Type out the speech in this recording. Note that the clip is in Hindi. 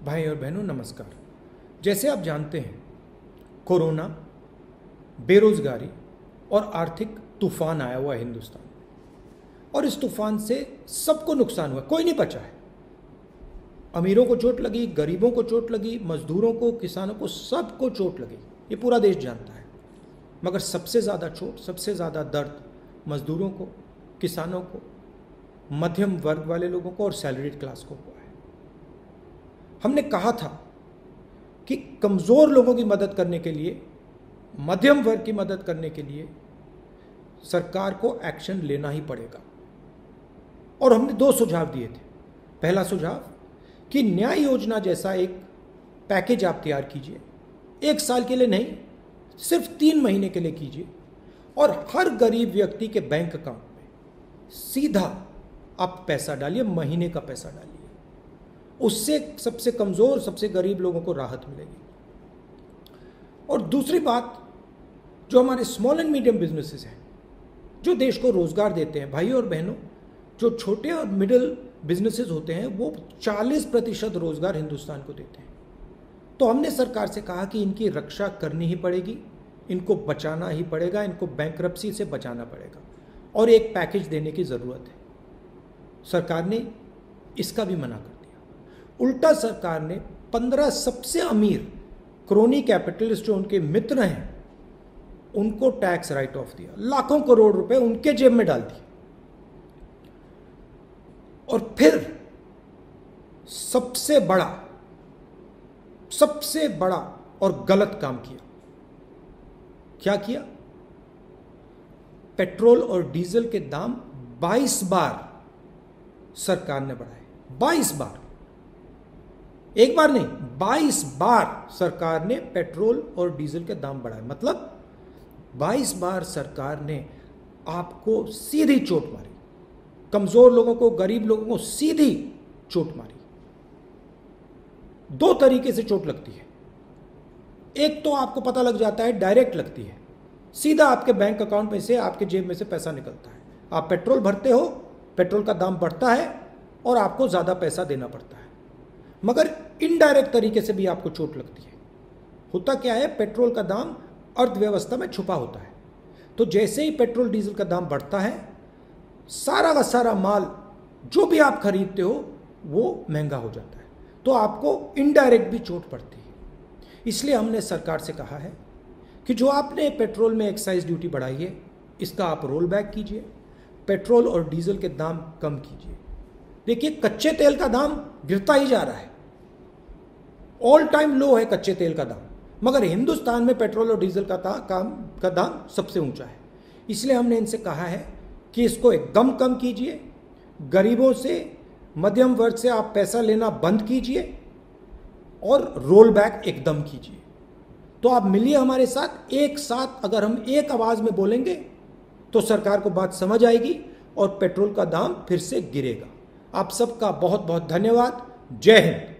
भाई और बहनों नमस्कार। जैसे आप जानते हैं, कोरोना, बेरोजगारी और आर्थिक तूफान आया हुआ है हिंदुस्तान में, और इस तूफान से सबको नुकसान हुआ, कोई नहीं बचा है। अमीरों को चोट लगी, गरीबों को चोट लगी, मजदूरों को, किसानों को, सबको चोट लगी, ये पूरा देश जानता है। मगर सबसे ज़्यादा चोट, सबसे ज़्यादा दर्द मजदूरों को, किसानों को, मध्यम वर्ग वाले लोगों को और सैलरीड क्लास को हुआ है। हमने कहा था कि कमज़ोर लोगों की मदद करने के लिए, मध्यम वर्ग की मदद करने के लिए सरकार को एक्शन लेना ही पड़ेगा, और हमने 2 सुझाव दिए थे। पहला सुझाव कि न्याय योजना जैसा एक पैकेज आप तैयार कीजिए, 1 साल के लिए नहीं, सिर्फ 3 महीने के लिए कीजिए, और हर गरीब व्यक्ति के बैंक अकाउंट में सीधा आप पैसा डालिए, महीने का पैसा डालिए। उससे सबसे कमज़ोर, सबसे गरीब लोगों को राहत मिलेगी। और दूसरी बात, जो हमारे स्मॉल एंड मीडियम बिजनेसेस हैं, जो देश को रोज़गार देते हैं, भाइयों और बहनों, जो छोटे और मिडिल बिजनेसेस होते हैं, वो 40% रोज़गार हिंदुस्तान को देते हैं। तो हमने सरकार से कहा कि इनकी रक्षा करनी ही पड़ेगी, इनको बचाना ही पड़ेगा, इनको बैंकरप्सी से बचाना पड़ेगा, और एक पैकेज देने की ज़रूरत है। सरकार ने इसका भी मना कर दिया। उल्टा सरकार ने 15 सबसे अमीर क्रोनी कैपिटलिस्ट जो उनके मित्र हैं, उनको टैक्स राइट ऑफ दिया, लाखों करोड़ रुपए उनके जेब में डाल दिए। और फिर सबसे बड़ा और गलत काम किया। क्या किया? पेट्रोल और डीजल के दाम 22 बार सरकार ने बढ़ाए। 22 बार, एक बार नहीं, 22 बार सरकार ने पेट्रोल और डीजल के दाम बढ़ाए। मतलब 22 बार सरकार ने आपको सीधी चोट मारी, कमजोर लोगों को, गरीब लोगों को सीधी चोट मारी। 2 तरीके से चोट लगती है। एक तो आपको पता लग जाता है, डायरेक्ट लगती है, सीधा आपके बैंक अकाउंट में से, आपके जेब में से पैसा निकलता है। आप पेट्रोल भरते हो, पेट्रोल का दाम बढ़ता है और आपको ज़्यादा पैसा देना पड़ता है। मगर इनडायरेक्ट तरीके से भी आपको चोट लगती है। होता क्या है, पेट्रोल का दाम अर्थव्यवस्था में छुपा होता है। तो जैसे ही पेट्रोल डीजल का दाम बढ़ता है, सारा का सारा माल जो भी आप खरीदते हो वो महंगा हो जाता है, तो आपको इनडायरेक्ट भी चोट पड़ती है। इसलिए हमने सरकार से कहा है कि जो आपने पेट्रोल में एक्साइज ड्यूटी बढ़ाई है, इसका आप रोल बैक कीजिए, पेट्रोल और डीजल के दाम कम कीजिए। देखिए, कच्चे तेल का दाम गिरता ही जा रहा है, ऑल टाइम लो है कच्चे तेल का दाम, मगर हिंदुस्तान में पेट्रोल और डीजल का दाम सबसे ऊंचा है। इसलिए हमने इनसे कहा है कि इसको एकदम कम कीजिए, गरीबों से, मध्यम वर्ग से आप पैसा लेना बंद कीजिए, और रोल बैक एकदम कीजिए। तो आप मिलिए हमारे साथ, एक साथ अगर हम एक आवाज में बोलेंगे तो सरकार को बात समझ आएगी और पेट्रोल का दाम फिर से गिरेगा। आप सबका बहुत बहुत धन्यवाद। जय हिंद।